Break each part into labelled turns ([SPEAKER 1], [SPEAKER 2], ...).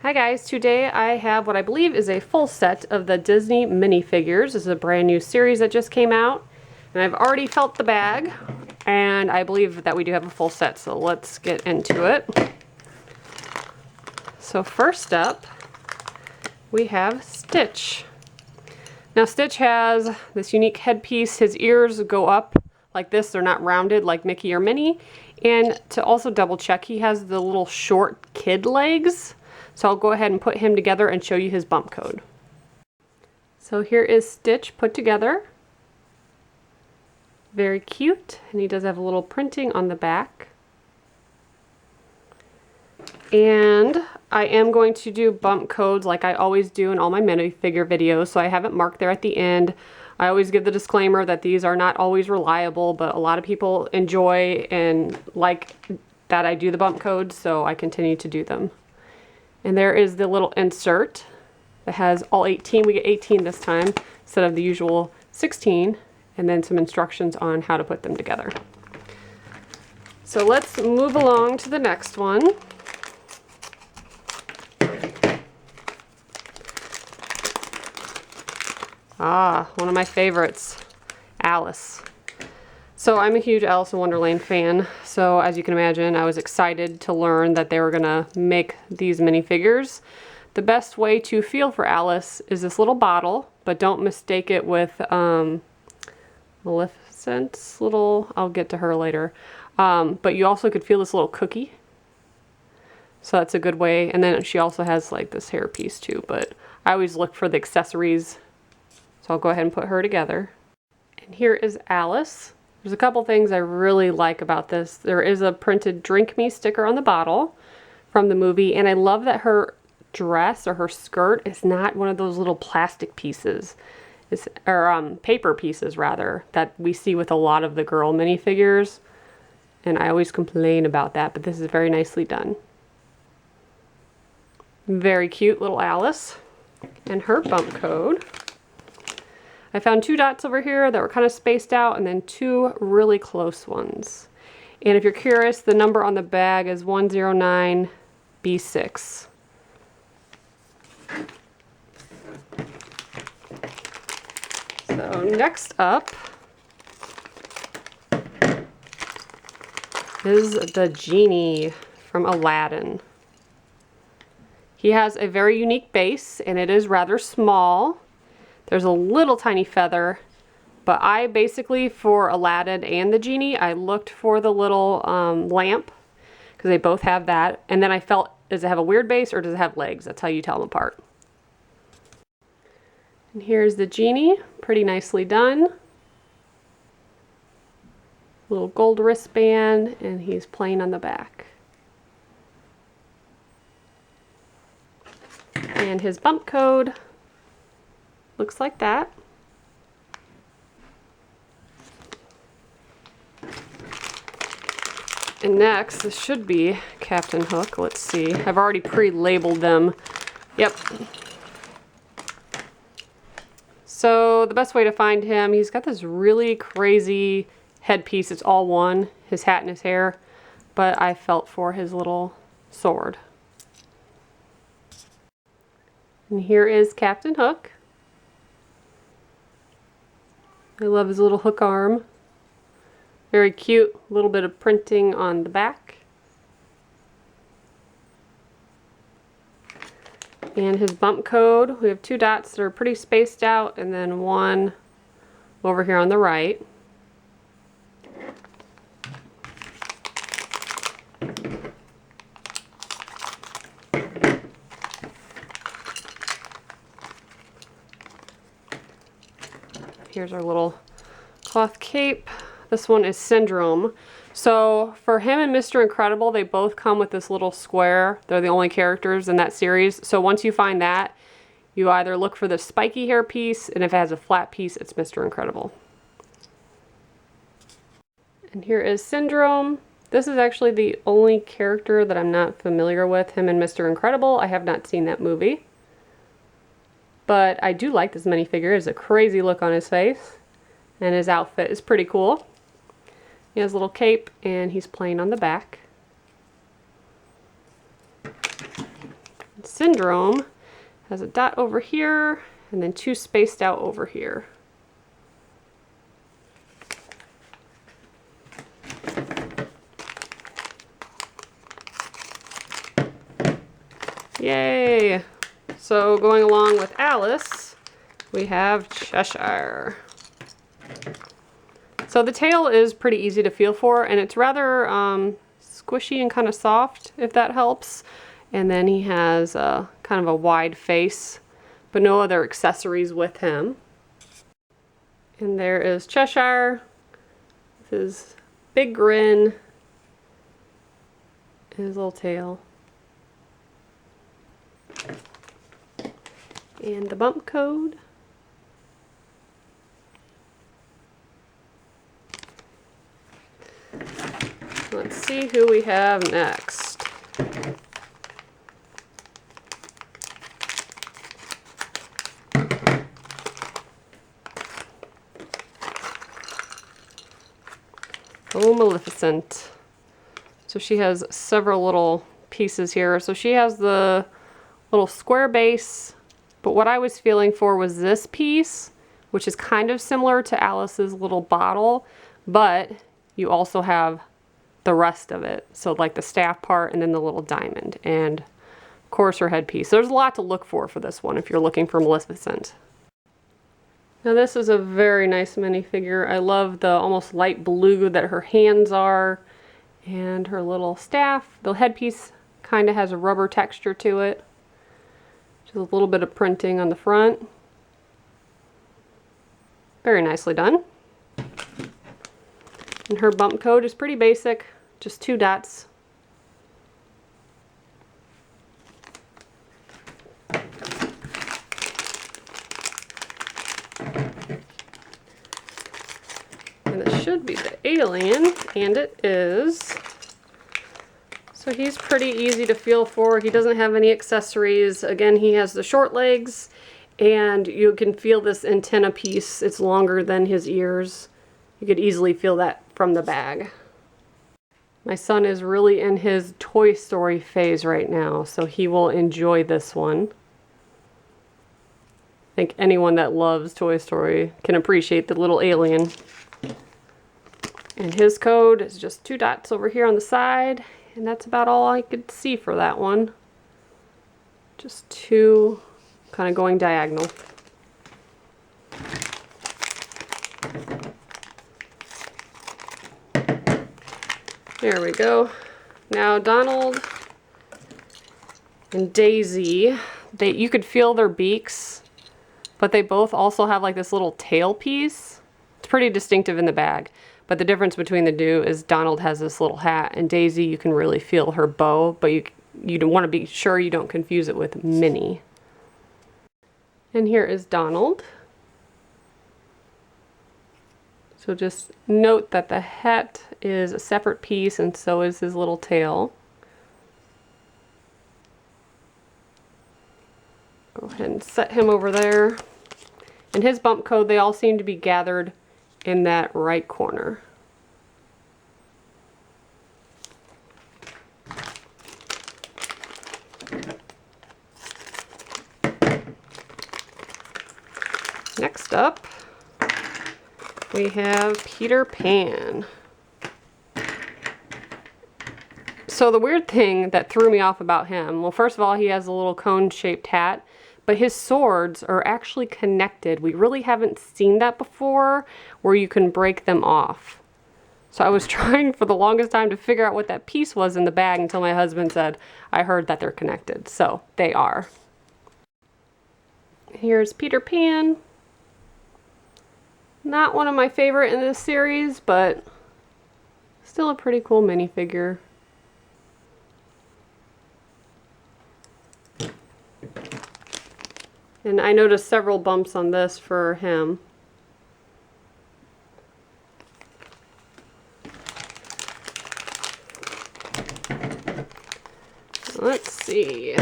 [SPEAKER 1] Hi guys, today I have what I believe is a full set of the Disney minifigures. This is a brand new series that just came out, and I've already felt the bag, and I believe that we do have a full set, so let's get into it. So first up, we have Stitch. Now Stitch has this unique headpiece. His ears go up like this, they're not rounded like Mickey or Minnie, and to also double check, he has the little short kid legs. So I'll go ahead and put him together and show you his bump code. So here is Stitch put together. Very cute, and he does have a little printing on the back. And I am going to do bump codes like I always do in all my minifigure videos, so I have it marked there at the end. I always give the disclaimer that these are not always reliable, but a lot of people enjoy and like that I do the bump codes, so I continue to do them. And there is the little insert that has all 18. We get 18 this time instead of the usual 16, and then some instructions on how to put them together. So let's move along to the next one. One of my favorites, Alice. So I'm a huge Alice in Wonderland fan, so as you can imagine, I was excited to learn that they were gonna make these minifigures. The best way to feel for Alice is this little bottle, but don't mistake it with Maleficent's little, I'll get to her later. But you also could feel this little cookie. So that's a good way, and then she also has like this hair piece too, but I always look for the accessories. So I'll go ahead and put her together. And here is Alice. There's a couple things I really like about this. There is a printed Drink Me sticker on the bottle from the movie, and I love that her dress or her skirt is not one of those little plastic pieces, or paper pieces rather, that we see with a lot of the girl minifigures, and I always complain about that, but this is very nicely done. Very cute little Alice, and her bump code. I found 2 dots over here that were kind of spaced out, and then 2 really close ones. And if you're curious, the number on the bag is 109B6. So next up is the Genie from Aladdin. He has a very unique base, and it is rather small. There's a little tiny feather, but I basically, for Aladdin and the Genie, I looked for the little lamp, because they both have that, and then I felt, does it have a weird base or does it have legs? That's how you tell them apart. And here's the Genie, pretty nicely done. Little gold wristband, and he's plain on the back. And his bump code looks like that. And next, this should be Captain Hook. Let's see. I've already pre-labeled them. Yep. So the best way to find him, he's got this really crazy headpiece. It's all one, his hat and his hair, but I felt for his little sword. And here is Captain Hook. I love his little hook arm. Very cute, a little bit of printing on the back. And his bump code, we have 2 dots that are pretty spaced out, and then 1 over here on the right. Here's our little cloth cape. This one is Syndrome. So for him and Mr. Incredible, they both come with this little square. They're the only characters in that series. So once you find that, you either look for the spiky hair piece, and if it has a flat piece, it's Mr. Incredible. And here is Syndrome. This is actually the only character that I'm not familiar with, him and Mr. Incredible. I have not seen that movie. But I do like this minifigure. It has a crazy look on his face, and his outfit is pretty cool. He has a little cape, and he's plain on the back. Syndrome has a dot over here and then 2 spaced out over here. Yay! So going along with Alice, we have Cheshire. So the tail is pretty easy to feel for, and it's rather squishy and kind of soft, if that helps. And then he has kind of a wide face, but no other accessories with him. And there is Cheshire with his big grin and his little tail. And the bump code. Let's see who we have next. Oh, Maleficent. So she has several little pieces here. So she has the little square base, but what I was feeling for was this piece, which is kind of similar to Alice's little bottle, but you also have the rest of it. So like the staff part and then the little diamond and of course her headpiece. There's a lot to look for this one if you're looking for Maleficent. Now this is a very nice minifigure. I love the almost light blue that her hands are and her little staff. The headpiece kind of has a rubber texture to it. Just a little bit of printing on the front. Very nicely done. And her bump code is pretty basic, just 2 dots. And this should be the alien, and it is. So he's pretty easy to feel for. He doesn't have any accessories. Again, he has the short legs, and you can feel this antenna piece. It's longer than his ears. You could easily feel that from the bag. My son is really in his Toy Story phase right now, so he will enjoy this one. I think anyone that loves Toy Story can appreciate the little alien. And his code is just 2 dots over here on the side, and that's about all I could see for that one. Just 2 kind of going diagonal. There we go. Now Donald and Daisy, you could feel their beaks, but they both also have like this little tail piece. It's pretty distinctive in the bag, but the difference between the two is Donald has this little hat, and Daisy, you can really feel her bow, but you don't want to be sure you don't confuse it with Minnie. And here is Donald. So just note that the hat is a separate piece, and so is his little tail. Go ahead and set him over there. And his bump code, they all seem to be gathered in that right corner. Next up, we have Peter Pan. So the weird thing that threw me off about him, well, first of all, he has a little cone-shaped hat, but his swords are actually connected. We really haven't seen that before, where you can break them off. So I was trying for the longest time to figure out what that piece was in the bag until my husband said, I heard that they're connected. So they are. Here's Peter Pan. Not one of my favorite in this series, but still a pretty cool minifigure. And I noticed several bumps on this for him. Let's see.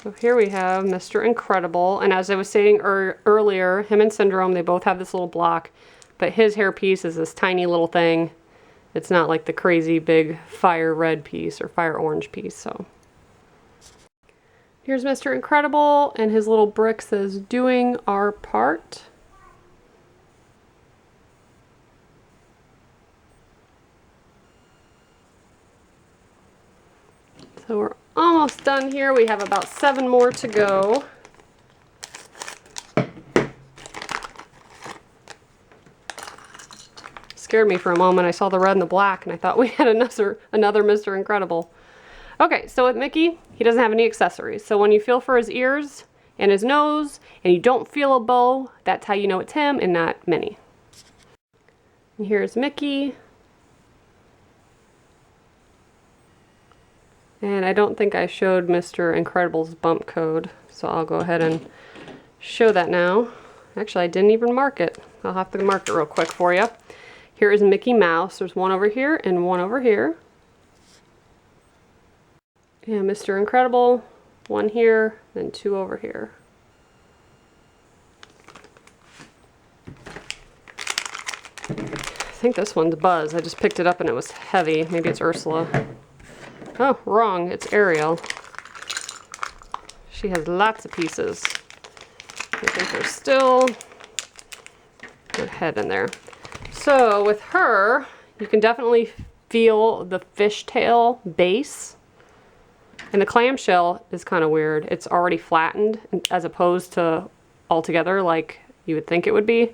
[SPEAKER 1] So here we have Mr. Incredible, and as I was saying earlier, him and Syndrome, they both have this little block, but his hairpiece is this tiny little thing. It's not like the crazy big fire red piece or fire orange piece. So here's Mr. Incredible, and his little brick says, "Doing our part." So we're almost done here. We have about 7 more to go. Scared me for a moment. I saw the red and the black and I thought we had another Mr. Incredible. Okay, so with Mickey, he doesn't have any accessories. So when you feel for his ears and his nose and you don't feel a bow, that's how you know it's him and not Minnie. And here's Mickey. And I don't think I showed Mr. Incredible's bump code, so I'll go ahead and show that now. Actually, I didn't even mark it. I'll have to mark it real quick for you. Here is Mickey Mouse. There's one over here and one over here. And Mr. Incredible, one here, then 2 over here. I think this one's Buzz. I just picked it up and it was heavy. Maybe it's Ursula. Oh, wrong. It's Ariel. She has lots of pieces. I think there's still a head in there. So with her, you can definitely feel the fishtail base. And the clamshell is kind of weird. It's already flattened as opposed to all together like you would think it would be.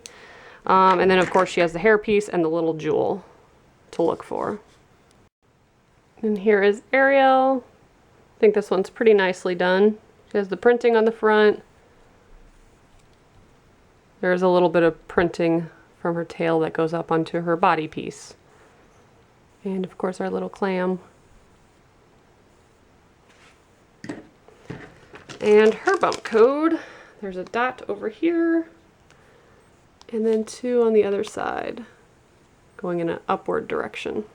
[SPEAKER 1] And then of course she has the hairpiece and the little jewel to look for. And here is Ariel. I think this one's pretty nicely done. She has the printing on the front. There's a little bit of printing from her tail that goes up onto her body piece. And of course our little clam. And her bump code, there's a dot over here, and then 2 on the other side, going in an upward direction.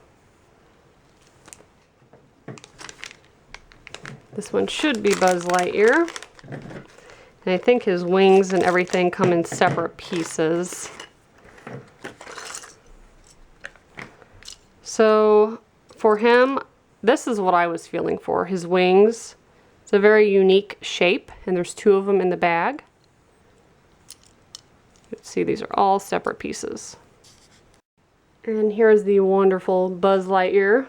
[SPEAKER 1] This one should be Buzz Lightyear. And I think his wings and everything come in separate pieces. So for him, this is what I was feeling for. His wings. It's a very unique shape, and there's 2 of them in the bag. You can see these are all separate pieces. And here's the wonderful Buzz Lightyear,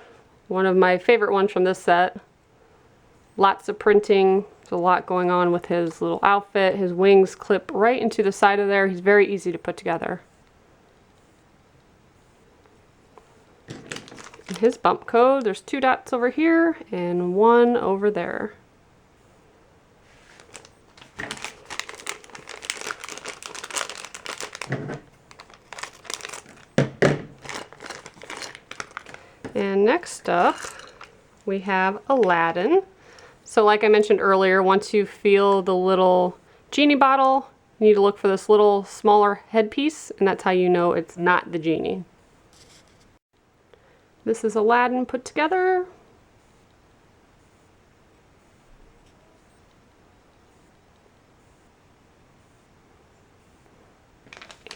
[SPEAKER 1] one of my favorite ones from this set. Lots of printing. There's a lot going on with his little outfit. His wings clip right into the side of there. He's very easy to put together. And his bump code, there's 2 dots over here and 1 over there. And next up, we have Aladdin. So like I mentioned earlier, once you feel the little Genie bottle, you need to look for this little smaller headpiece, and that's how you know it's not the Genie. This is Aladdin put together.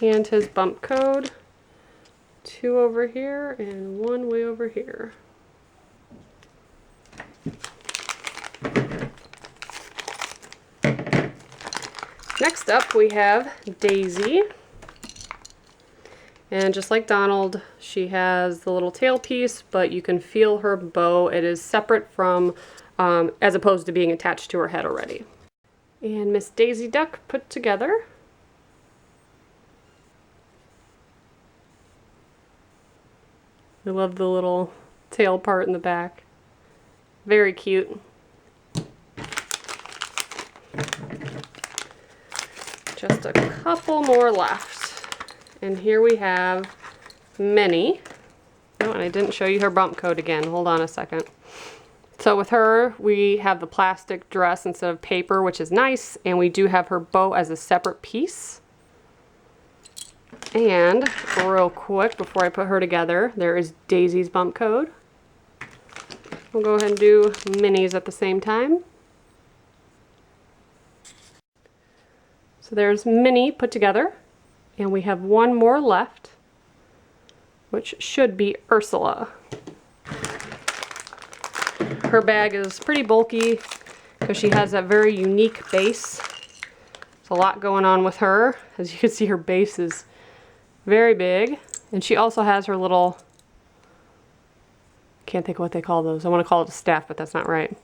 [SPEAKER 1] And his bump code, 2 over here and 1 way over here. Next up we have Daisy. And just like Donald, she has the little tail piece, but you can feel her bow. It is separate from, as opposed to being attached to her head already. And Miss Daisy Duck put together. I love the little tail part in the back. Very cute. Just a couple more left. And here we have Minnie. Oh, and I didn't show you her bump code again. Hold on a second. So with her, we have the plastic dress instead of paper, which is nice. And we do have her bow as a separate piece. And real quick, before I put her together, there is Daisy's bump code. We'll go ahead and do Minnie's at the same time. So there's Minnie put together. And we have one more left, which should be Ursula. Her bag is pretty bulky because she has a very unique base. There's a lot going on with her. As you can see, her base is very big. And she also has her little, can't think of what they call those. I want to call it a staff, but that's not right.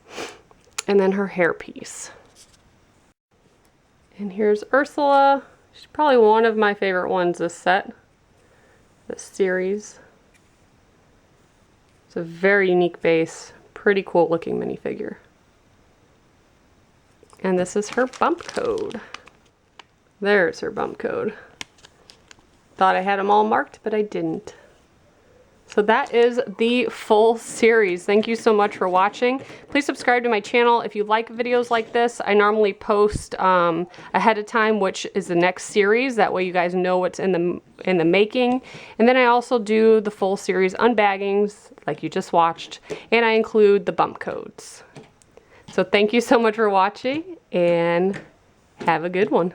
[SPEAKER 1] And then her hairpiece. And here's Ursula. She's probably one of my favorite ones this set, this series. It's a very unique base, pretty cool looking minifigure. And this is her bump code. There's her bump code. Thought I had them all marked, but I didn't. So that is the full series. Thank you so much for watching. Please subscribe to my channel if you like videos like this. I normally post ahead of time, which is the next series. That way you guys know what's in the making. And then I also do the full series unbaggings, like you just watched, and I include the bump codes. So thank you so much for watching, and have a good one.